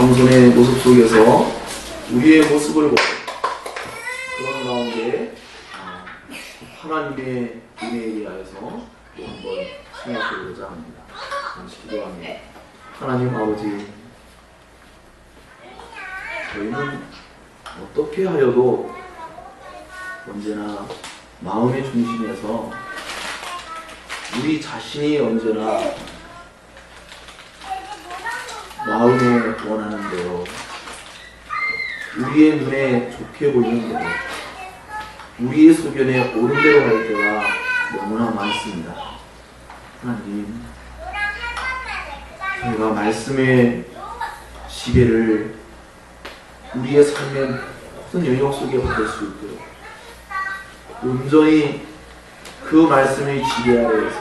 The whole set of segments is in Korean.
삼손의 모습 속에서 우리의 모습을 보고 그런 가운데 하나님의 은혜에 의하여서 또 한번 생각해보자 합니다. 잠시 기도합니다. 하나님 아버지, 저희는 어떻게 하여도 언제나 마음의 중심에서 우리 자신이 언제나 마음에 원하는 대로 우리의 눈에 좋게 보이는 대로 우리의 소견에 옳은 대로 할 때가 너무나 많습니다. 하나님, 저희가 말씀의 지배를 우리의 삶의 모든 영역 속에 받을 수 있도록 온전히 그 말씀의 지배 아래에서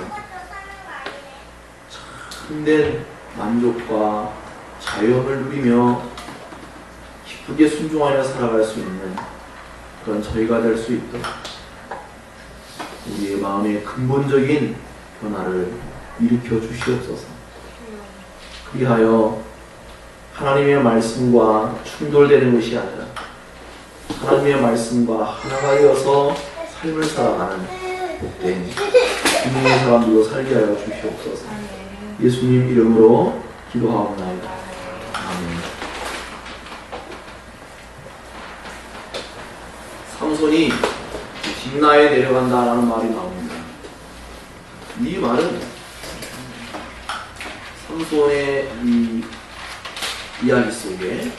참된 만족과 자유함을 누리며 기쁘게 순종하며 살아갈 수 있는 그런 저희가 될 수 있도록 우리의 마음의 근본적인 변화를 일으켜 주시옵소서. 그리하여 하나님의 말씀과 충돌되는 것이 아니라 하나님의 말씀과 하나가 되어서 삶을 살아가는 복된 주님의 사람들로 살게 하여 주시옵소서. 예수님 이름으로 기도하옵나이다. 아멘. 삼손이 딥나에 내려간다라는 말이 나옵니다. 이 말은 삼손의 이 이야기 속에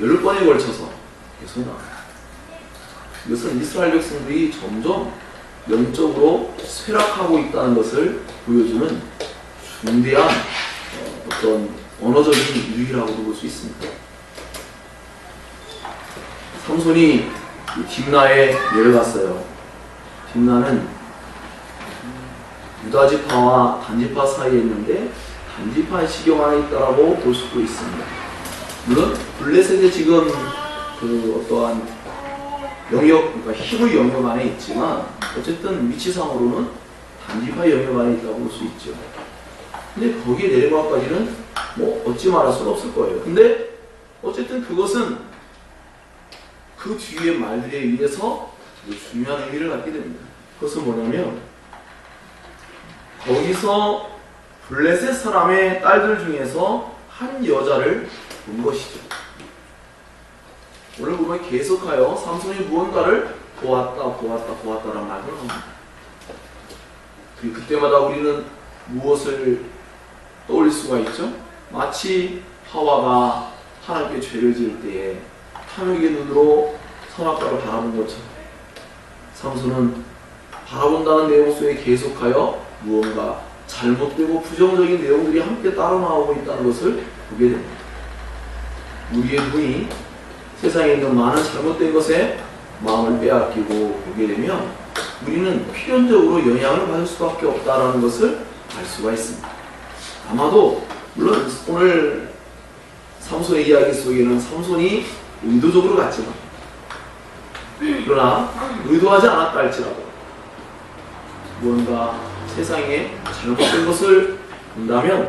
10번에 걸쳐서 계속 나옵니다. 이것은 이스라엘 백성들이 점점 영적으로 쇠락하고 있다는 것을 보여주는 중대한 어떤 언어적인 유희라고도 볼 수 있습니다. 삼손이 딥나에 내려갔어요. 딥나는 유다지파와 단지파 사이에 있는데 단지파 시경 안에 있다라고 볼 수도 있습니다. 물론 블레셋의 지금 그 어떠한 영역, 그러니까 히브리 영역 안에 있지만 어쨌든 위치상으로는 단지파 영역 안에 있다고 볼 수 있죠. 근데 거기에 내려가기까지는 뭐 어찌 말할 수는 없을 거예요. 근데 어쨌든 그것은 그 뒤의 말들에 의해서 중요한 의미를 갖게 됩니다. 그것은 뭐냐면 거기서 블레셋 사람의 딸들 중에서 한 여자를 본 것이죠. 오늘 보면 계속하여 삼손이 무언가를 보았다라는 말을 합니다. 그때마다 우리는 무엇을 떠올릴 수가 있죠? 마치 하와가 하나님께 죄를 지을 때에 탐욕의 눈으로 선악과를 바라본 것처럼 삼손은 바라본다는 내용 속에 계속하여 무언가 잘못되고 부정적인 내용들이 함께 따라 나오고 있다는 것을 보게 됩니다. 우리의 눈이 세상에 있는 많은 잘못된 것에 마음을 빼앗기고 보게 되면 우리는 필연적으로 영향을 받을 수밖에 없다는 것을 알 수가 있습니다. 아마도 물론 오늘 삼손의 이야기 속에는 삼손이 의도적으로 갔지만 그러나 의도하지 않았다 할지라도 무언가 세상에 잘못된 것을 본다면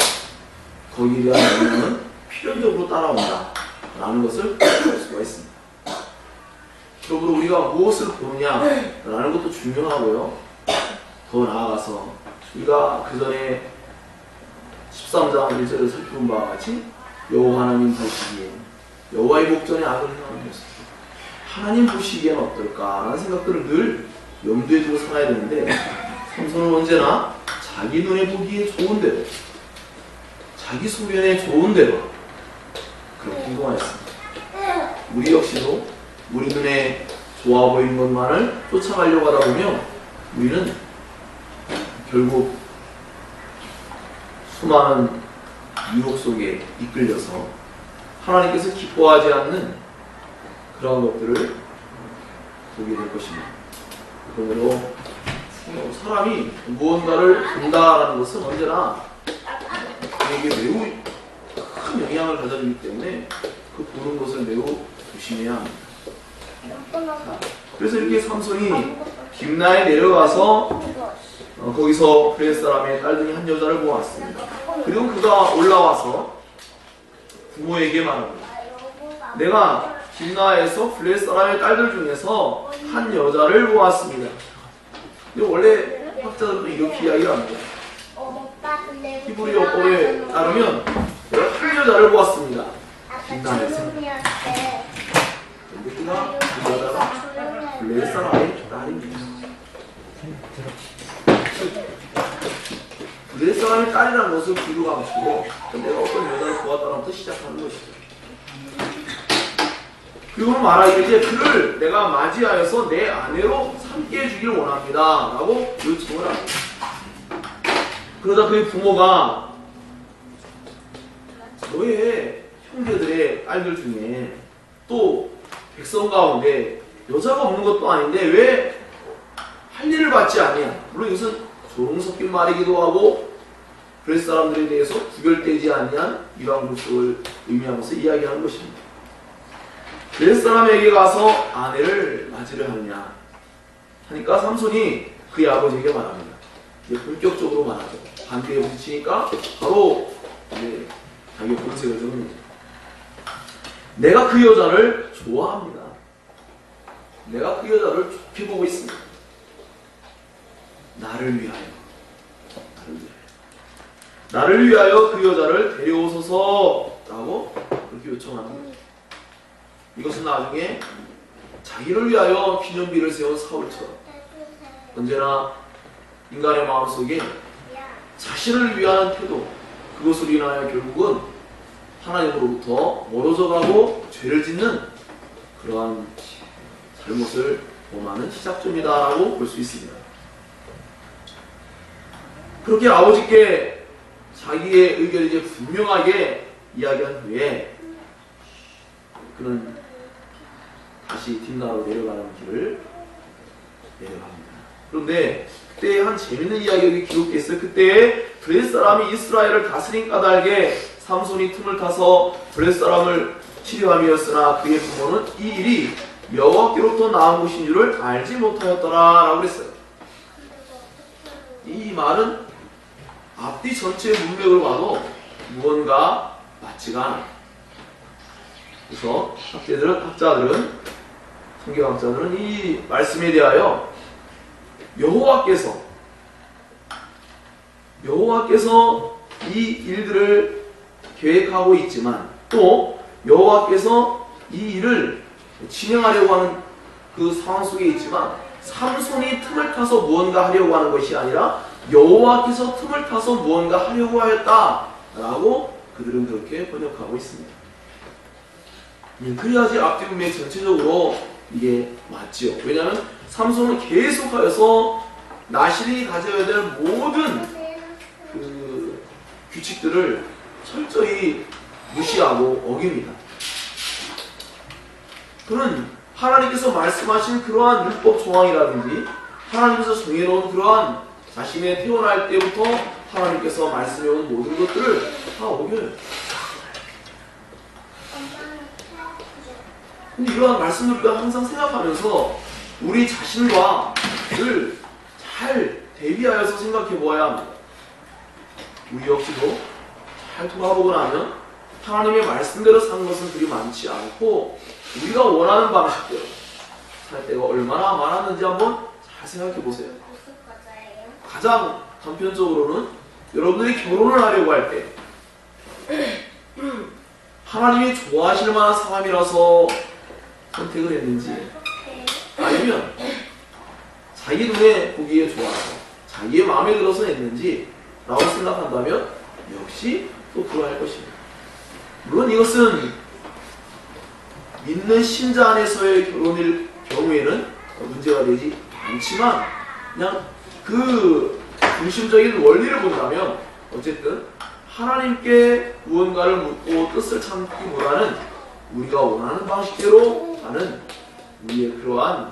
거기에 대한 영향은 필연적으로 따라온다 라는 것을 알 수가 있습니다. 그러므로 우리가 무엇을 보느냐라는 것도 중요하고요. 더 나아가서 우리가 그 전에 13장 1절을 살펴본 바와 같이 여호와 하나님 보시기에 여호와의 목전에 악을 행하는 모습 하나님 보시기에는 어떨까라는 생각들을 늘 염두에 두고 살아야 되는데 삼손은 언제나 자기 눈에 보기에 좋은 대로 자기 소견에 좋은 대로 그렇게 행동하였습니다. 우리 역시도 우리 눈에 좋아 보이는 것만을 쫓아가려고 하다 보면 우리는 결국 수많은 유혹 속에 이끌려서 하나님께서 기뻐하지 않는 그런 것들을 보게 될 것입니다. 그러므로 사람이 무언가를 본다라는 것은 언제나 그에게 매우 큰 영향을 가져주기 때문에 그 보는 것을 매우 조심해야 합니다. 그래서 이렇게 삼손이 딥나에 내려가서 거기서 블레셋 사람의 딸 중에 한 여자를 보았습니다. 그리고 그가 올라와서 부모에게 말합니다. 내가 딥나에서 블레 사람의 딸들 중에서 한 여자를 보았습니다. 근데 원래 학자들은 이렇게 이야기를 합니다. 히브리어법에 따르면 내가 한 여자를 보았습니다. 딥나에서. 근데 그가 그 여자가 블레 사람의 딸입니다. 블레 사람의 딸이라는 것을 뒤로 감추고 내가 어떤 여자를 보았다는 것부터 시작하는 것이죠. 그리고 말하기를 그를 내가 맞이하여서 내 아내로 삼게 해주길 원합니다 라고 요청을 합니다. 그러다 그의 부모가 너의 형제들의 딸들 중에 또 백성 가운데 여자가 없는 것도 아닌데 왜 할 일을 받지 않냐. 물론 이것은 조롱 섞인 말이기도 하고 그레스 사람들에 대해서 구별되지 아니한 이방 족속을 의미하면서 이야기하는 것입니다. 그레스 사람에게 가서 아내를 맞으려 하느냐 하니까 삼손이 그의 아버지에게 말합니다. 이제 본격적으로 말하죠. 반대에 부딪히니까 바로 이제 자기의 본색을 드러냅니다. 내가 그 여자를 좋아합니다. 내가 그 여자를 좋게 보고 있습니다. 나를 위하여 그 여자를 데려오소서라고 그렇게 요청합니다. 이것은 나중에 자기를 위하여 기념비를 세운 사울처럼 언제나 인간의 마음속에 자신을 위한 태도, 그것으로 인하여 결국은 하나님으로부터 멀어져 가고 죄를 짓는 그러한 잘못을 범하는 시작점이다라고 볼 수 있습니다. 그렇게 아버지께 자기의 의견을 이제 분명하게 이야기한 후에 그는 다시 딥나로 내려가는 길을 내려갑니다. 그런데 그때 한 재밌는 이야기가 기록되어 있어요. 그때 블레셋 사람이 이스라엘을 다스린 까닭에 삼손이 틈을 타서 블레셋 사람을 치료함이었으나 그의 부모는 이 일이 여호와께로부터 나온 것인 줄을 알지 못하였더라라고 그랬어요. 이 말은 앞뒤 전체의 문맥을 봐도 무언가 맞지가 않아요. 그래서 학자들은 성경학자들은 이 말씀에 대하여 여호와께서 이 일들을 계획하고 있지만 또 여호와께서 이 일을 진행하려고 하는 그 상황 속에 있지만 삼손이 틈을 타서 무언가 하려고 하는 것이 아니라 여호와께서 틈을 타서 무언가 하려고 하였다라고 그들은 그렇게 번역하고 있습니다. 그래야지 앞뒤 문맥 전체적으로 이게 맞지요. 왜냐하면 삼손은 계속하여서 나실이 가져야 될 모든 그 규칙들을 철저히 무시하고 어깁니다. 그는 하나님께서 말씀하신 그러한 율법 조항이라든지 하나님께서 정해놓은 그러한 자신의 태어날 때부터 하나님께서 말씀해온 모든 것들을 다 어겨요. 근데 이러한 말씀을 우리가 항상 생각하면서 우리 자신과 늘 잘 대비하여서 생각해 보아야 합니다. 우리 역시도 잘 돌아보고 나면 하나님의 말씀대로 산 것은 그리 많지 않고 우리가 원하는 방식대로 살 때가 얼마나 많았는지 한번 잘 생각해 보세요. 가장 단편적으로는 여러분들이 결혼을 하려고 할 때 하나님이 좋아하실 만한 사람이라서 선택을 했는지 아니면 자기 눈에 보기에 좋아서 자기의 마음에 들어서 했는지 라고 생각한다면 역시 또 그러할 것입니다. 물론 이것은 믿는 신자 안에서의 결혼일 경우에는 문제가 되지 않지만 그냥 그 중심적인 원리를 본다면 어쨌든 하나님께 무언가를 묻고 뜻을 참기보다는 우리가 원하는 방식대로 가는 우리의 그러한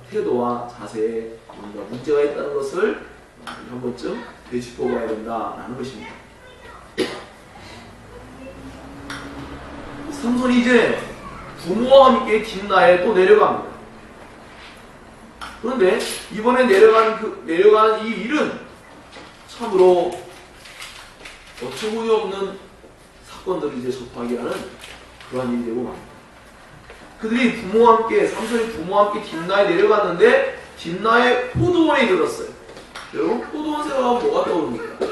태도와 자세에 뭔가 문제가 있다는 것을 한 번쯤 되짚어봐야 된다라는 것입니다. 삼손이 이제 부모와 함께 딥나에 또 내려갑니다. 그런데 이번에 내려가는 이 일은 참으로 어처구니 없는 사건들을 이제 접하게 하는 그러한 일이 되고 맙니다. 그들이 부모와 함께, 삼손이 부모와 함께 딥나에 내려갔는데 딥나의 포도원에 이르렀어요. 여러분, 포도원 생각하면 뭐가 떠오릅니까?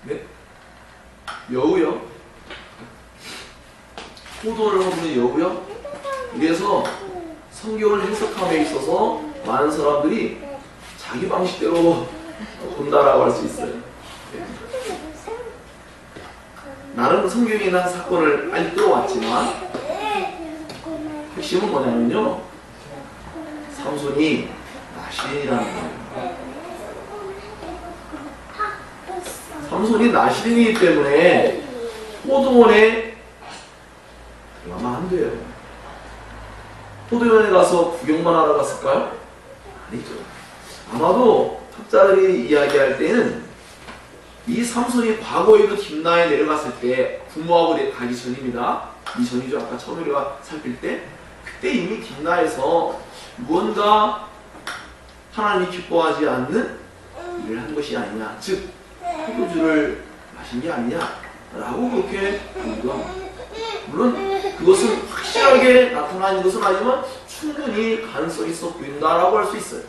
네? 여우요? 포도원을 허무는 여우요? 이래서 성경을 해석함에 있어서 많은 사람들이 자기 방식대로 본다라고 할 수 있어요. 네. 나는 성경에 있는 사건을 많이 끌어왔지만 핵심은 뭐냐면요, 삼손이 나실인이라는 거예요. 삼손이 나실인이기 때문에 포도원에 들어가면 안 돼요. 포도원에 가서 구경만 하러 갔을까요? 아니죠. 아마도 학자들이 이야기할 때는 이 삼손이 과거에도 딥나에 내려갔을 때, 부모하고 가기 전입니다. 이전이죠. 아까 처음에 우리가 살필 때, 그때 이미 딥나에서 무언가 하나님이 기뻐하지 않는 일을 한 것이 아니냐, 즉 포도주를 마신 게 아니냐라고 그렇게 보기도 합니다. 물론 그것은 확실하게 나타나는 것은 아니지만 충분히 가능성이 있어 보인다라고 할 수 있어요.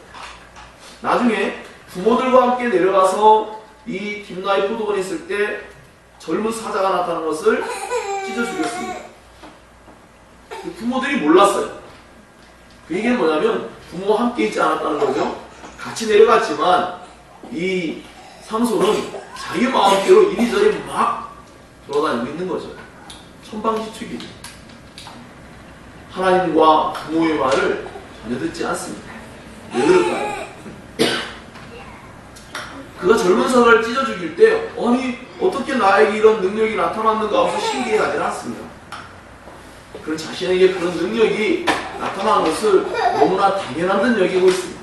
나중에 부모들과 함께 내려가서 이 딥나의 포도원에 있을 때 젊은 사자가 나타난 것을 찢어 죽였습니다. 부모들이 몰랐어요. 그 얘기는 뭐냐면 부모와 함께 있지 않았다는 거죠. 같이 내려갔지만 이 삼손은 자기 마음대로 이리저리 막 돌아다니고 있는 거죠. 천방지축이죠. 하나님과 부모의 말을 전혀 듣지 않습니다. 왜 그럴까요? 그가 젊은 사자를 찢어 죽일 때, 아니 어떻게 나에게 이런 능력이 나타났는가 하면서 신기해하지 않았습니다. 그런 자신에게 그런 능력이 나타나는 것을 너무나 당연한 듯 여기고 있습니다.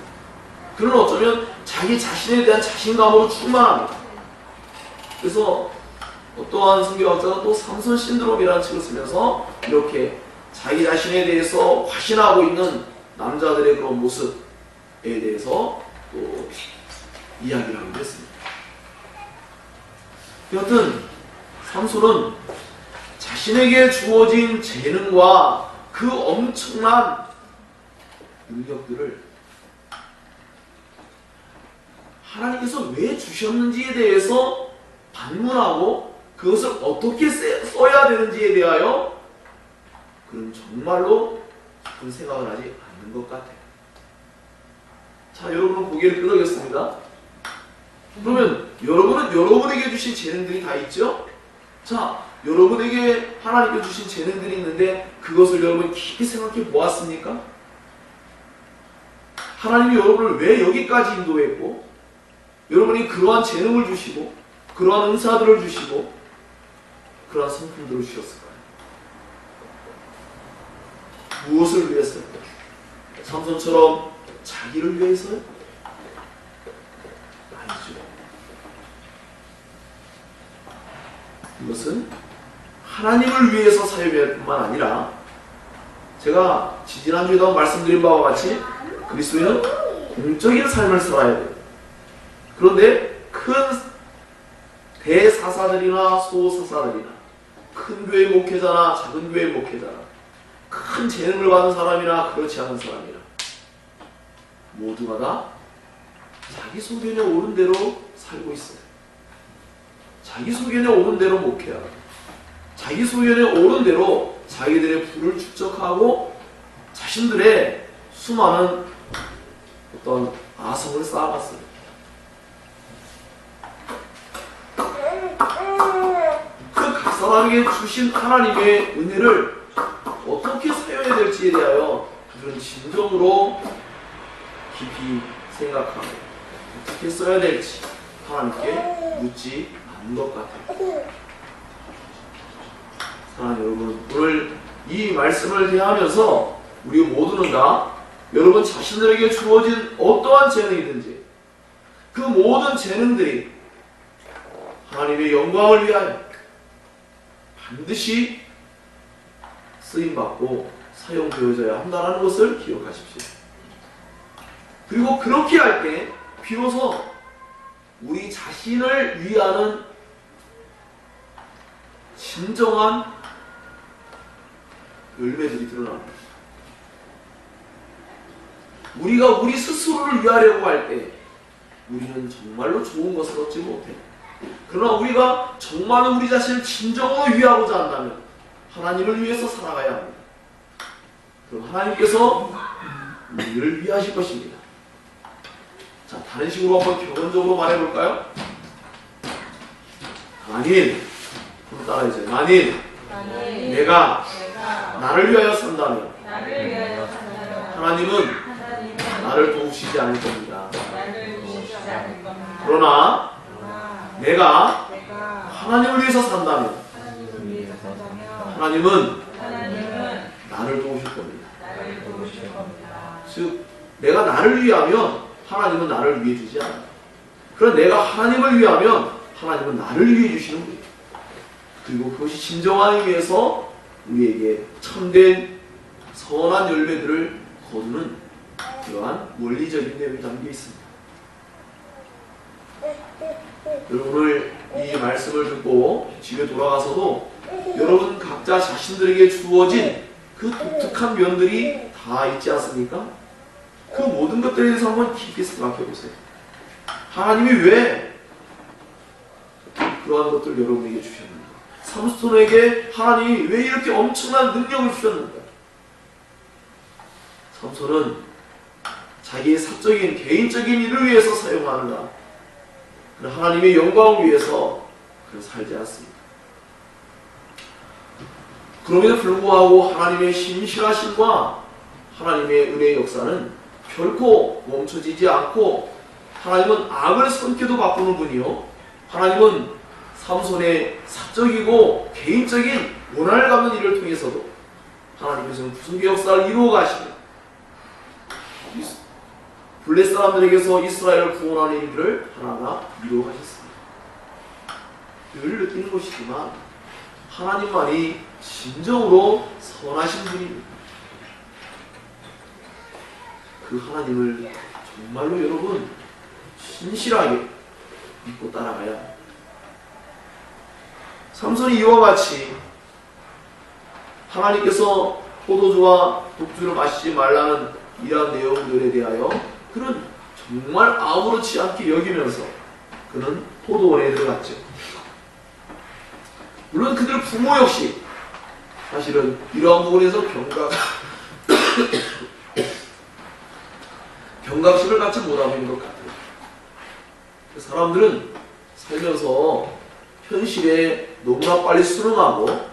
그는 어쩌면 자기 자신에 대한 자신감으로 충만합니다. 그래서 어떠한 성경학자는 또 삼손 신드롬이라는 책을 쓰면서 이렇게 자기 자신에 대해서 확신하고 있는 남자들의 그런 모습에 대해서 또 이야기를 하기도 했습니다. 여하튼 삼손은 자신에게 주어진 재능과 그 엄청난 능력들을 하나님께서 왜 주셨는지에 대해서 반문하고 그것을 어떻게 써야 되는지에 대하여 그는 정말로 깊은 생각을 하지 않는 것 같아요. 자, 여러분은 고개를 끄덕였습니다. 그러면 여러분은 여러분에게 주신 재능들이 다 있죠? 자, 여러분에게 하나님께 주신 재능들이 있는데 그것을 여러분 깊이 생각해 보았습니까? 하나님이 여러분을 왜 여기까지 인도했고, 여러분이 그러한 재능을 주시고 그러한 은사들을 주시고 그러한 성품들을 주셨을까요? 무엇을 위해서일까요? 삼손처럼 자기를 위해서요? 아니죠. 이것은 하나님을 위해서 사용할 뿐만 아니라, 제가 지난주에도 말씀드린 바와 같이 그리스도인은 공적인 삶을 살아야 돼요. 그런데 큰 대사사들이나 소사사들이나 큰 교회 목회자나 작은 교회 목회자나 큰 재능을 받은 사람이나 그렇지 않은 사람이나 모두가 다 자기 소견에 오른 대로 살고 있어요. 자기 소견에 오른 대로 목회하고 자기 소견에 오른 대로 자기들의 부를 축적하고 자신들의 수많은 어떤 아성을 쌓아갔어요. 그 각 사람에게 주신 하나님의 은혜를 어떻게 사용해야 될지에 대하여 그들은 진정으로 깊이 생각하고 어떻게 써야 될지 하나님께 묻지 않는 것 같아요. 사랑하는 여러분, 오늘 이 말씀을 대하면서 우리 모두는 다 여러분 자신들에게 주어진 어떠한 재능이든지 그 모든 재능들이 하나님의 영광을 위하여 반드시 쓰임받고 사용되어져야 한다는 것을 기억하십시오. 그리고 그렇게 할 때 비로소 우리 자신을 위하는 진정한 열매들이 드러납니다. 우리가 우리 스스로를 위하려고 할 때 우리는 정말로 좋은 것을 얻지 못해요. 그러나 우리가 정말로 우리 자신을 진정으로 위하고자 한다면 하나님을 위해서 살아가야 합니다. 그럼 하나님께서 우리를 위하실 것입니다. 자, 다른 식으로 한번 격언적으로 말해볼까요? 만일, 따라해주세요. 만일 내가 나를 위하여 산다면 하나님은 나를 도우시지 않을 겁니다. 그러나 내가 하나님을 위해서 산다면 하나님은 나를 도우실 겁니다. 즉 내가 나를 위하면 하나님은 나를 위해 주지 않아요. 그러나 내가 하나님을 위하면 하나님은 나를 위해 주시는 거예요. 그리고 그것이 진정한 의미에서 우리에게 참된 선한 열매들을 거두는 그러한 원리적인 내용이 담겨 있습니다. 여러분 오늘 이 말씀을 듣고 집에 돌아가서도 여러분 각자 자신들에게 주어진 그 독특한 면들이 다 있지 않습니까? 그 모든 것들에 대해서 한번 깊이 생각해 보세요. 하나님이 왜 그러한 것들을 여러분에게 주셨는가? 삼손에게 하나님이 왜 이렇게 엄청난 능력을 주셨는가? 삼손은 자기의 사적인 개인적인 일을 위해서 사용하는가? 하나님의 영광을 위해서 살지 않습니다. 그럼에도 불구하고 하나님의 신실하심과 하나님의 은혜의 역사는 결코 멈춰지지 않고 하나님은 악을 선케도 바꾸는 분이요 하나님은 삼손의 사적이고 개인적인 원한을 갚는 일을 통해서도 하나님께서는 구속의 역사를 이루어 가시며 블레 사람들에게서 이스라엘을 구원하는 일들을 하나하나 이루어 가셨습니다. 늘 느끼는 것이지만 하나님만이 진정으로 선하신 분입니다. 그 하나님을 정말로 여러분 신실하게 믿고 따라가야 합니다. 삼손이 이와 같이 하나님께서 포도주와 독주를 마시지 말라는 이러한 내용들에 대하여 그는 정말 아무렇지 않게 여기면서 그는 포도원에 들어갔죠. 물론 그들 부모 역시 사실은 이러한 부분에서 경각심을 갖지 못하고 있는 것 같아요. 사람들은 살면서 현실에 너무나 빨리 수능하고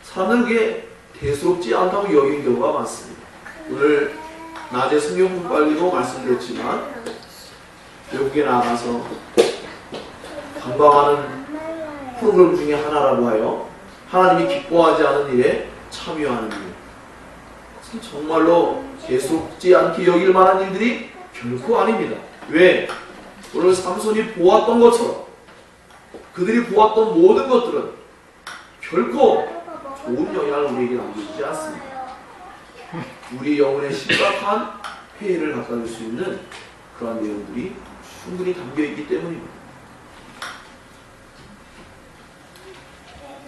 사람들은 그게 대수롭지 않다고 여긴 경우가 많습니다. 오늘 낮에 성경 공부하기도 말씀드렸지만 외국에 나가서 관광하는 프로그램 중에 하나라고 하여 하나님이 기뻐하지 않은 일에 참여하는 일, 그것은 정말로 대수롭지 않게 여길 만한 일들이 결코 아닙니다. 왜? 오늘 삼손이 보았던 것처럼 그들이 보았던 모든 것들은 결코 좋은 영향을 우리에게 남겨주지 않습니다. 우리 영혼에 심각한 폐해를 갖다 줄 수 있는 그러한 내용들이 충분히 담겨있기 때문입니다.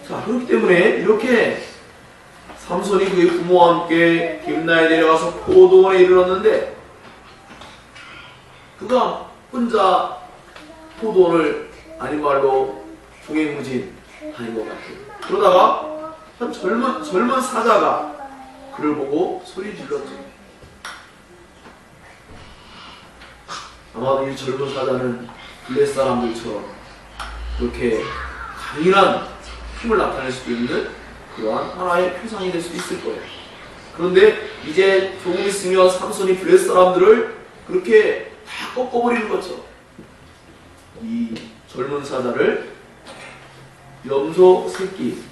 자, 그렇기 때문에 이렇게 삼손이 그의 부모와 함께 딥나에 내려가서 포도원에 이르렀는데 그가 혼자 포도원을 아닌 말로 종횡무진하는 것 같아요. 그러다가 한 젊은 사자가 그를 보고 소리 질렀죠. 아마도 이 젊은 사자는 블레 사람들처럼 그렇게 강인한 힘을 나타낼 수도 있는 그러한 하나의 표상이 될 수 있을 거예요. 그런데 이제 조금 있으면 삼손이 블레 사람들을 그렇게 다 꺾어버리는 것처럼 이 젊은 사자를 염소 새끼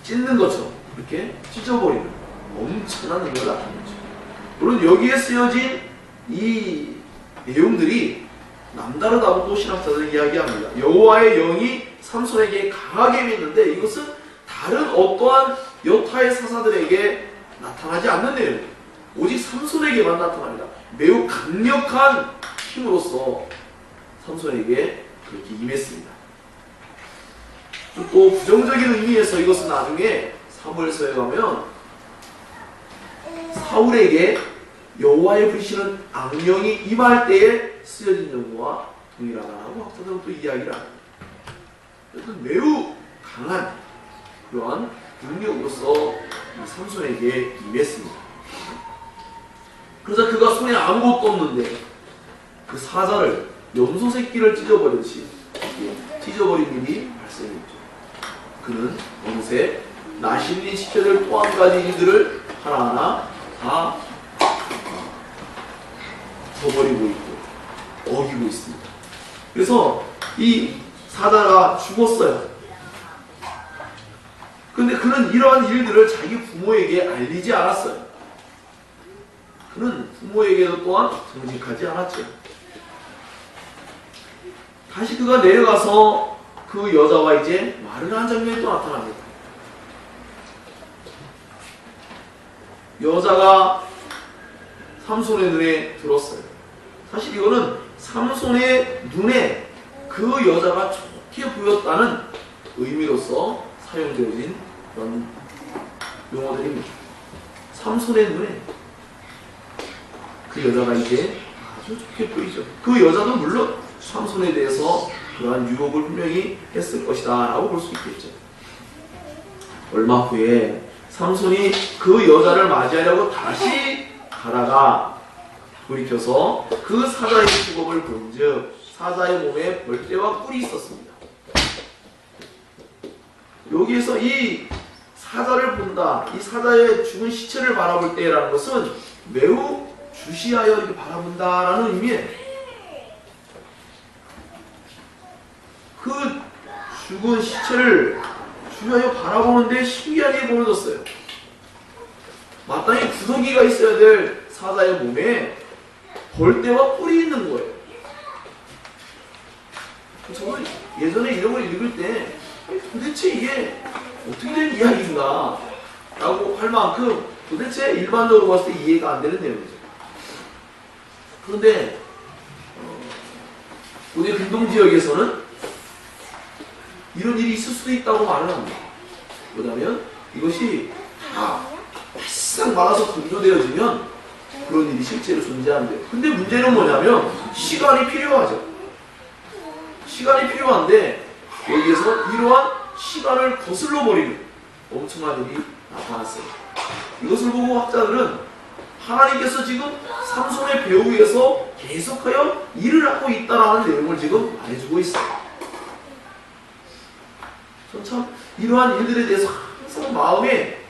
찢는 것처럼 그렇게 찢어버리는 엄청난 능력을 나타내죠. 물론 여기에 쓰여진 이 내용들이 남다르다고 또 신학자들은 이야기합니다. 여호와의 영이 삼손에게 강하게 임했는데 이것은 다른 어떠한 여타의 사사들에게 나타나지 않는 내용, 오직 삼손에게만 나타납니다. 매우 강력한 힘으로써 삼손에게 그렇게 임했습니다. 또 부정적인 의미에서 이것은 나중에 사무엘서에 가면 사울에게 여호와의 부리시는 악령이 임할 때에 쓰여진 용어와 동일하다라고 학자들은 또 이야기를 합니다. 그래서 매우 강한 그러한 능력으로서 이 삼손에게 임했습니다. 그래서 그가 손에 아무것도 없는데 그 사자를 염소 새끼를 찢어버리듯이 찢어버린 일이 발생했죠. 그는 어느새 나신린 시켜야 될 또 한 가지 일들을 하나하나 다 저버리고 있고 어기고 있습니다. 그래서 이 사자가 죽었어요. 근데 그는 이러한 일들을 자기 부모에게 알리지 않았어요. 그는 부모에게도 또한 정직하지 않았죠. 다시 그가 내려가서 그 여자와 이제 말을 하는 장면이 또 나타납니다. 여자가 삼손의 눈에 들었어요. 사실 이거는 삼손의 눈에 그 여자가 좋게 보였다는 의미로서 사용되어진 그런 용어들입니다. 삼손의 눈에 그 여자가 이제 아주 좋게 보이죠. 그 여자도 물론 삼손에 대해서 그러한 유혹을 분명히 했을 것이다 라고 볼 수 있겠죠. 얼마 후에 삼손이 그 여자를 맞이하려고 다시 가다가 돌이켜서 그 사자의 죽음을 본즉 사자의 몸에 벌떼와 뿔이 있었습니다. 여기에서 이 사자를 본다, 이 사자의 죽은 시체를 바라볼 때라는 것은 매우 주시하여 이렇게 바라본다라는 의미에 그 죽은 시체를 주시하여 바라보는데 신기한 일이 벌어졌어요. 마땅히 구더기가 있어야 될 사자의 몸에 벌떼와 뿔이 있는 거예요. 저는 예전에 이런 걸 읽을 때 도대체 이게 어떻게 된 이야기인가 라고 할 만큼 도대체 일반적으로 봤을 때 이해가 안 되는 내용이죠. 그런데 우리 근동 지역에서는 이런 일이 있을 수도 있다고 말을 합니다. 왜냐하면 이것이 다 바싹 말아서 건조되어지면 그런 일이 실제로 존재한대요. 근데 문제는 뭐냐면 시간이 필요하죠. 시간이 필요한데 여기에서 이러한 시간을 거슬러 버리는 엄청난 일이 나타났어요. 이것을 보고 학자들은 하나님께서 지금 삼손의 배후 위에서 계속하여 일을 하고 있다라는 내용을 지금 말해주고 있어요. 전 참 이러한 일들에 대해서 항상 마음에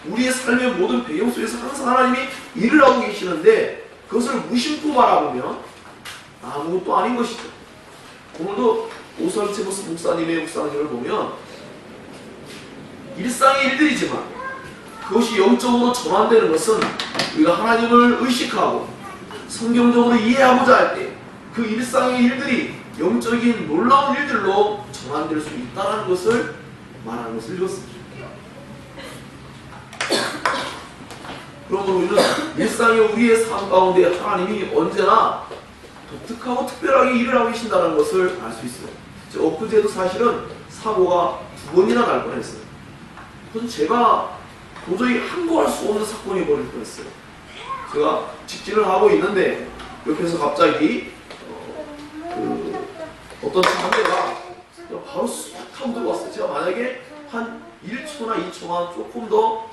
우리의 삶의 모든 배경 속에서 항상 하나님이 일을 하고 계시는데 그것을 무심코 바라보면 아무것도 아닌 것이죠. 오늘도 오설체모스 목사님의 묵상을 보면 일상의 일들이지만 그것이 영적으로 전환되는 것은 우리가 하나님을 의식하고 성경적으로 이해하고자 할 때 그 일상의 일들이 영적인 놀라운 일들로 전환될 수 있다는 것을 말하는 것을 읽었습니다. 그러므로 우리는 일상의 우리의 삶 가운데 하나님이 언제나 독특하고 특별하게 일을 하고 계신다는 것을 알 수 있어요. 엊그제도 사실은 사고가 2번이나 날 뻔했어요. 그건 제가 도저히 항거할 수 없는 사건이 벌어질 뻔했어요. 제가 직진을 하고 있는데 옆에서 갑자기 어떤 차 한 대가 바로 쑥 하고 들어왔어요. 제가 만약에 한 1초나 2초만 조금 더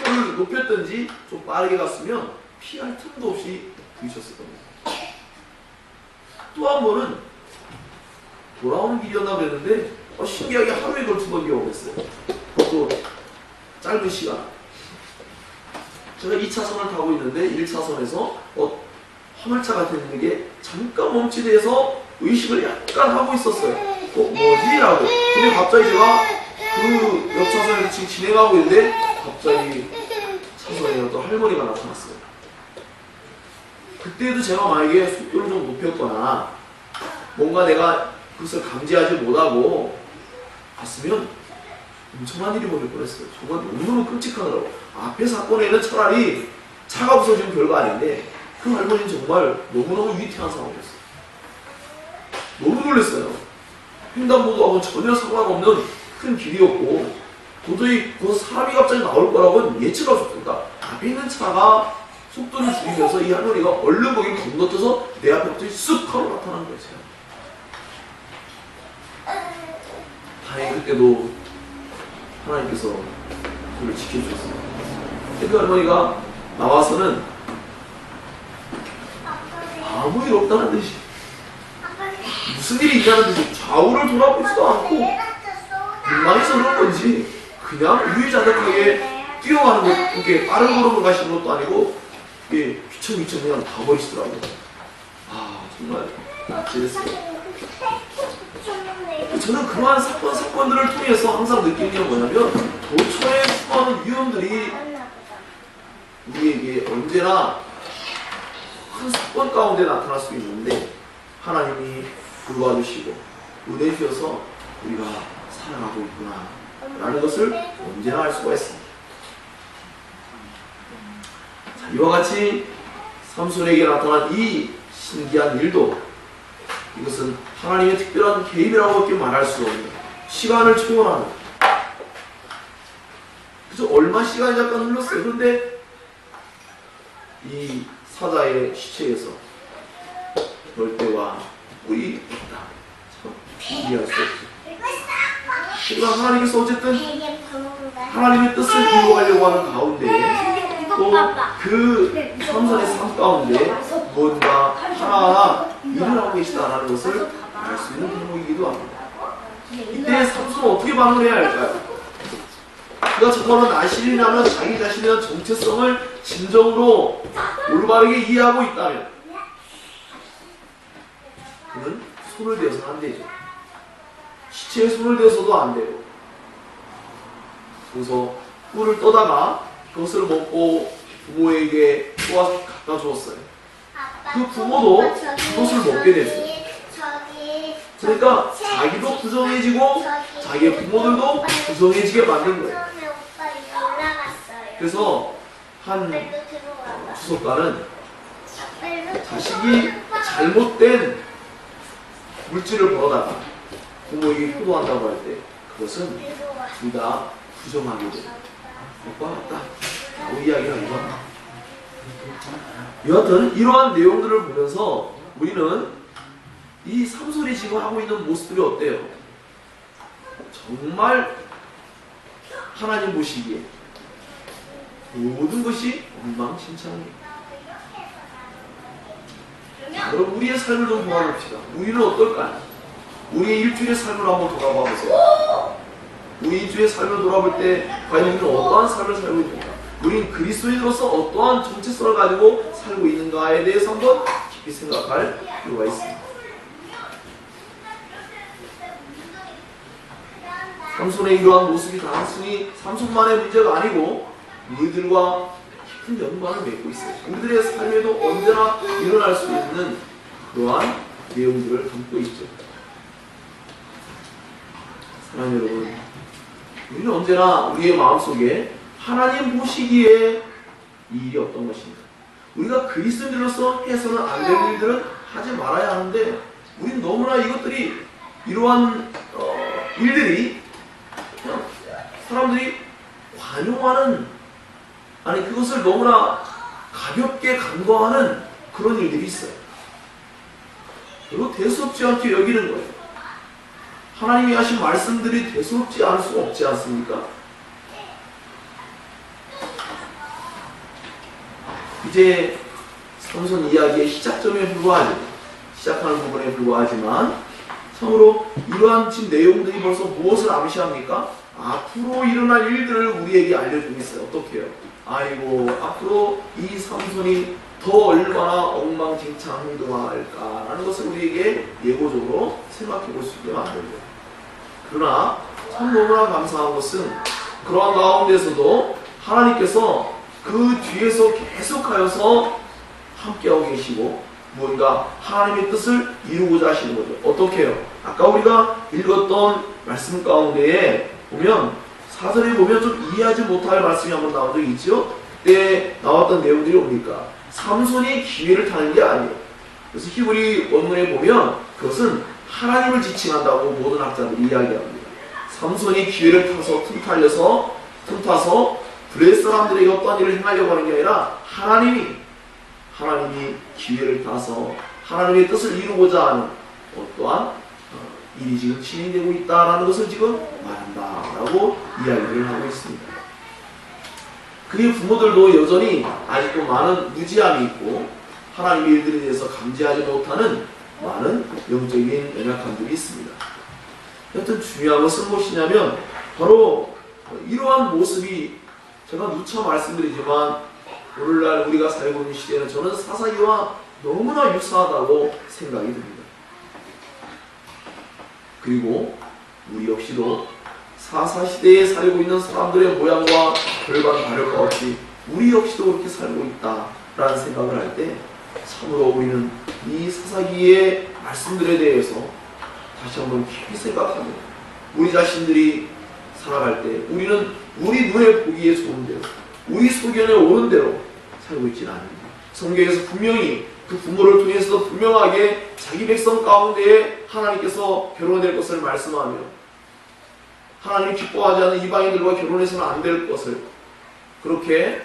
속도를 높였든지 좀 빠르게 갔으면 피할 틈도 없이 부딪혔을 겁니다. 또 한 번은 돌아오는 길이었나 그랬는데 신기하게 하루에 걸친 건 경우가 있어요. 그것도 짧은 시간. 제가 2차선을 타고 있는데 1차선에서 화물차 같은 게 잠깐 멈칫해서 의식을 약간 하고 있었어요. 뭐지? 라고. 근데 갑자기 제가 그 옆 차선에서 지금 진행하고 있는데 갑자기 차선에 어떤 할머니가 나타났어요. 그때도 제가 만약에 속도를 좀 높였거나 뭔가 내가 그것을 감지하지 못하고 갔으면 엄청난 일이 벌어질 뻔했어요. 정말 너무너무 끔찍하더라고요. 앞에 사건에는 차라리 차가 부서지면 별거 아닌데 그 할머니는 정말 너무너무 위태한 상황이었어요. 너무 놀랐어요. 횡단보도하고는 전혀 상관없는 큰 길이었고 도저히 그 사람이 갑자기 나올 거라고는 예측할 수 없습니다. 앞에 있는 차가 속도를 줄이면서 이 할머니가 얼른 거기를 건너뛰어서 내 앞에 갑자기 쓱 하고 나타난 거였어요. 다행히 그때도 하나님께서 그를 지켜주셨어요. 그 할머니가 나와서는 아무 일 없다는 듯이 무슨 일이 있냐는 듯이 좌우를 돌아보지도 않고 민망해서 그런 건지 그냥 유유자적하게 뛰어가는 것, 그게 빠른 걸음을 가시는 것도 아니고 이게 휘청휘청 그냥 가버리시더라고요. 아 정말 납치됐어요. 저는 그러한 사건들을 통해서 항상 느끼는 게 뭐냐면 도처에 수많은 위험들이 우리에게 언제나 큰 사건 가운데 나타날 수 있는데 하나님이 도와주시고 은혜 주셔서 우리가 살아가고 있구나 라는 것을 언제나 알 수가 있습니다. 자, 이와 같이 삼손에게 나타난 이 신기한 일도 이것은 하나님의 특별한 개입이라고밖에 말할 수 없는 시간을 초월하는 그저 얼마 시간이 잠깐 흘렀어요. 그런데 이 사자의 시체에서 열대와 꿀이 있다. 참 이해할 수 없죠. 그러나 하나님께서 어쨌든 하나님의 뜻을 이루어가려고 하는 가운데 또 그 삼손의 삶 가운데 뭔가 하나하나 일을 하고 계시다라는 것을 알 수 있는 대목이기도 합니다. 이때 삼손은 어떻게 반응해야 할까요? 그가 저번은 나실이라면 자기 자신에 대한 정체성을 진정으로 올바르게 이해하고 있다면 그는 손을 대어서는 안 되죠. 시체에 손을 대어서도 안 돼요. 그래서 꿀을 떠다가 그것을 먹고 부모에게 또한 갖다 주었어요. 그 부모도 그것을 먹게 됐어요. 그러니까 자기도 부정해지고 자기의 부모들도 부정해지게 만든 거예요. 그래서 한 주석가는 자식이 잘못된 물질을 벌어다가 부모에게 효도한다고 할 때 그것은 둘 다 부정하게 돼요. 오빠 같다 라고 이야기를 합니다. 여하튼 이러한 내용들을 보면서 우리는 이 삼손이 지금 하고 있는 모습들이 어때요? 정말 하나님 보시기에 모든 것이 엉망진창이에요. 여러분 우리의 삶을 좀 돌아봅시다. 우리는 어떨까요? 우리의 일주일의 삶을 한번 돌아봐 보세요. 우리 일주일의 삶을 돌아볼 때 과연 우리는 어떠한 삶을 살고 있는가? 우리는 그리스도인으로서 어떠한 정체성을 가지고 살고 있는가에 대해서 한번 깊이 생각할 필요가 있습니다. 삼손의 이러한 모습이 단순히 삼손만의 문제가 아니고 우리들과 깊은 연관을 맺고 있어요. 우리들의 삶에도 언제나 일어날 수 있는 그러한 내용들을 담고 있죠. 사랑하는 여러분, 우리는 언제나 우리의 마음속에 하나님 보시기에 이 일이 어떤 것인가, 우리가 그리스도인으로서 해서는 안 되는 일들은 하지 말아야 하는데 우리는 너무나 이것들이 이러한 일들이 그냥 사람들이 관용하는, 아니 그것을 너무나 가볍게 간과하는 그런 일들이 있어요. 별로 대수롭지 않게 여기는 거예요. 하나님이 하신 말씀들이 대수롭지 않을 수가 없지 않습니까? 이제 삼손 이야기의 시작점에 시작하는 부분에 불과하지만 참으로 이러한 지금 내용들이 벌써 무엇을 암시합니까? 앞으로 일어날 일들을 우리에게 알려주고 있어요. 어떻게 해요? 아이고 앞으로 이 삼손이 더 얼마나 엉망진창 행동할까라는 것을 우리에게 예고적으로 생각해 볼 수 있게 만들고, 그러나 참 너무나 감사한 것은 그러한 가운데서도 하나님께서 그 뒤에서 계속하여서 함께하고 계시고 무언가 하나님의 뜻을 이루고자 하시는 거죠. 어떻게 해요? 아까 우리가 읽었던 말씀 가운데에 보면 사전에 보면 좀 이해하지 못할 말씀이 한번 나온 적이 있죠. 그때 나왔던 내용들이 뭡니까? 삼손이 기회를 타는 게 아니에요. 그래서 히브리 원문에 보면 그것은 하나님을 지칭한다고 모든 학자들이 이야기합니다. 삼손이 기회를 타서 틈타서 블레 사람들에게 어떠한 일을 행하려고 하는 게 아니라 하나님이 기회를 타서 하나님의 뜻을 이루고자 하는 어떠한 일이 지금 진행되고 있다라는 것을 지금 말한다라고 이야기를 하고 있습니다. 그의 부모들도 여전히 아직도 많은 무지함이 있고 하나님의 일들에 대해서 감지하지 못하는 많은 영적인 연약함들이 있습니다. 여튼 중요한 것은 무엇이냐면 바로 이러한 모습이 제가 누차 말씀드리지만 오늘날 우리가 살고 있는 시대는 저는 사사기와 너무나 유사하다고 생각이 듭니다. 그리고 우리 역시도 사사시대에 살고 있는 사람들의 모양과 별반 다를 것 없이 우리 역시도 그렇게 살고 있다라는 생각을 할 때 참으로 우리는 이 사사기의 말씀들에 대해서 다시 한번 깊이 생각하고 우리 자신들이 살아갈 때 우리는 우리 눈에 보기에 좋은 대로 우리 소견에 오는 대로 살고 있지는 않습니다. 성경에서 분명히 그 부모를 통해서 분명하게 자기 백성 가운데에 하나님께서 결혼될 것을 말씀하며 하나님이 기뻐하지 않는 이방인들과 결혼해서는 안 될 것을 그렇게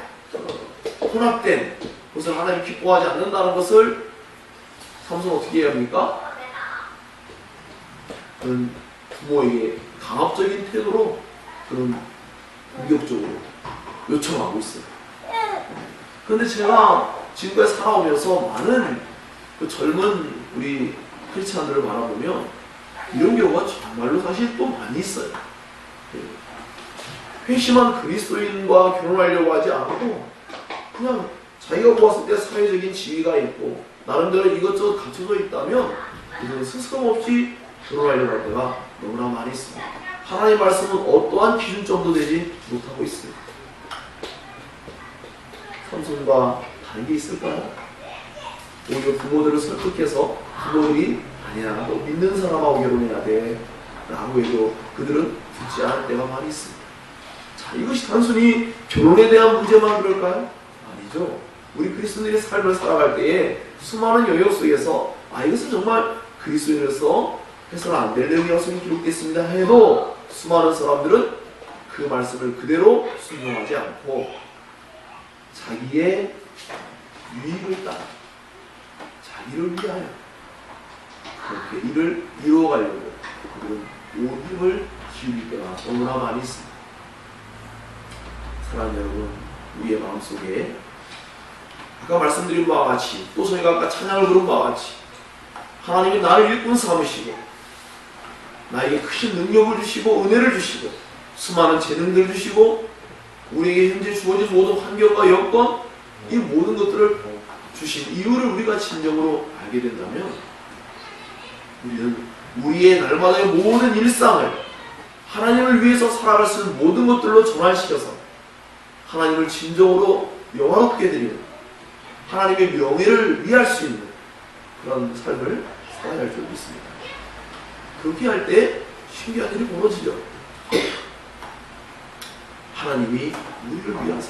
혼합된 것을 하나님이 기뻐하지 않는다는 것을 삼손 어떻게 해야 합니까? 그는 부모에게 강압적인 태도로 그는 공격적으로 요청하고 있어요. 그런데 제가 지금까지 살아오면서 많은 그 젊은 우리 크리스찬들을 바라보면 이런 경우가 정말로 사실 또 많이 있어요. 회심한 그리스도인과 결혼하려고 하지 않아도 그냥 자기가 보았을 때 사회적인 지위가 있고 나름대로 이것저것 갖춰져 있다면 이제 스스럼없이 결혼하려고 할 때가 너무나 많이 있습니다. 하나님의 말씀은 어떠한 기준점도 되지 못하고 있습니다. 삼손과 다른 게 있을까요? 오히려 부모들을 설득해서 부모들이 아니야 너 믿는 사람하고 결혼해야 돼 라고 해도 그들은 듣지 않을 때가 많이 있습니다. 자, 이것이 단순히 결혼에 대한 문제만 그럴까요? 아니죠. 우리 그리스도인의 삶을 살아갈 때에 수많은 영역 속에서 이것은 정말 그리스도인으로서 해서는 안 될 내용이라고 기록되어 있습니다 해도 수많은 사람들은 그 말씀을 그대로 순종하지 않고 자기의 유익을 따라 자기를 위하여 그렇게 일을 이루어가려고 그들은 온 힘을 기울일 때가 너무나 많이 있습니다. 사랑하는 여러분, 우리의 마음속에 아까 말씀드린 바와 같이 또 저희가 아까 찬양을 부른 바와 같이 하나님이 나를 일꾼 삼으시고 나에게 크신 능력을 주시고 은혜를 주시고 수많은 재능들을 주시고 우리에게 현재 주어진 모든 환경과 여건 이 모든 것들을 주신 이유를 우리가 진정으로 알게 된다면 우리는 우리의 날마다의 모든 일상을 하나님을 위해서 살아갈 수 있는 모든 것들로 전환시켜서 하나님을 진정으로 영화롭게 드리는 하나님의 명예를 위할 수 있는 그런 삶을 살아야 할 줄 믿습니다. 그렇게 할 때 신기한 일이 벌어지죠. 하나님이 우리를 위하사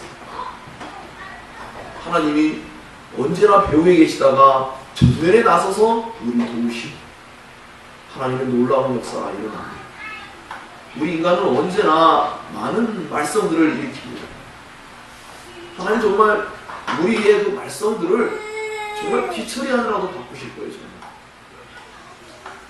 하나님이 언제나 배후에 계시다가 전면에 나서서 우리를 도우시고 하나님의 놀라운 역사가 일어납니다. 우리 인간은 언제나 많은 말썽들을 일으킵니다. 하나님 정말 우리의 그 말썽들을 정말 뒤처리하느라도 바꾸실 거예요. 정말.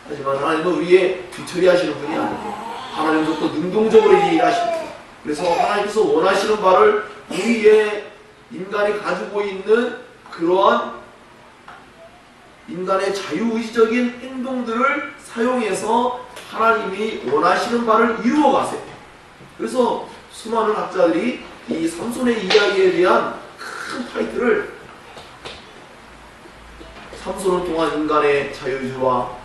하지만 하나님은 우리의 뒤처리하시는 분이 아니고 하나님은 또 능동적으로 일하십니다. 그래서 하나님께서 원하시는 바를 우리의 인간이 가지고 있는 그러한 인간의 자유의지적인 행동들을 사용해서 하나님이 원하시는 바를 이루어 가세요. 그래서 수많은 학자들이 이 삼손의 이야기에 대한 큰 타이틀을 삼손을 통한 인간의 자유의지와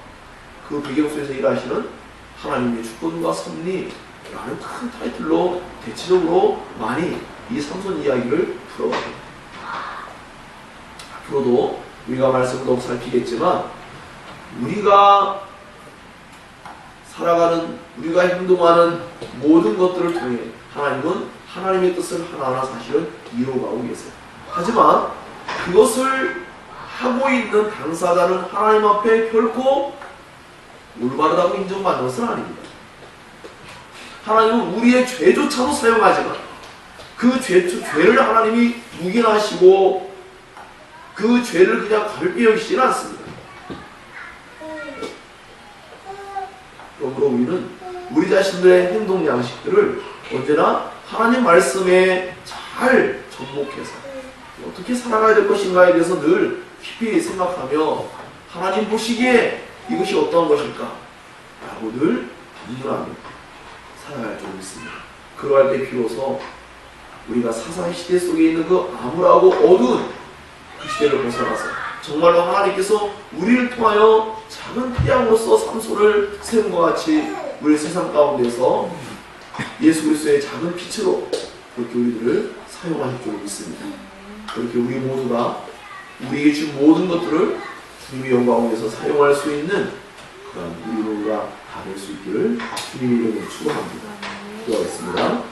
그 배경 속에서 일하시는 하나님의 주권과 섭리라는 큰 타이틀로 대체적으로 많이 이 삼손 이야기를 풀어갑니다. 앞으로도 우리가 말씀을 더욱 살피겠지만 우리가 살아가는 우리가 행동하는 모든 것들을 통해 하나님은 하나님의 뜻을 하나하나 사실은 이루어가고 계세요. 하지만 그것을 하고 있는 당사자는 하나님 앞에 결코 올바르다고 인정받는 것은 아닙니다. 하나님은 우리의 죄조차도 사용하지만 그 죄를 하나님이 묵인하시고 그 죄를 그냥 가볍게 여기시지는 않습니다. 그러므로 우리는 우리 자신들의 행동 양식들을 언제나 하나님 말씀에 잘 접목해서 어떻게 살아가야 될 것인가에 대해서 늘 깊이 생각하며 하나님 보시기에 이것이 어떠한 것일까? 라고 늘 반문하며 살아갈 줄 믿습니다. 그러할 때 비로소 우리가 사사의 시대 속에 있는 그 암울하고 어두운 그 시대를 벗어나서 정말로 하나님께서 우리를 통하여 작은 태양으로서 삼소를 세운 것 같이 우리 세상 가운데서 예수 그리스도의 작은 빛으로 그렇게 우리들을 사용하실 줄 믿습니다. 그렇게 우리 모두가 우리에게 준 모든 것들을 주님의 영광을 위해서 사용할 수 있는 그런 우리 모두가 다 될 수 있기를 주님의 이름으로 축원합니다. 기도하겠습니다.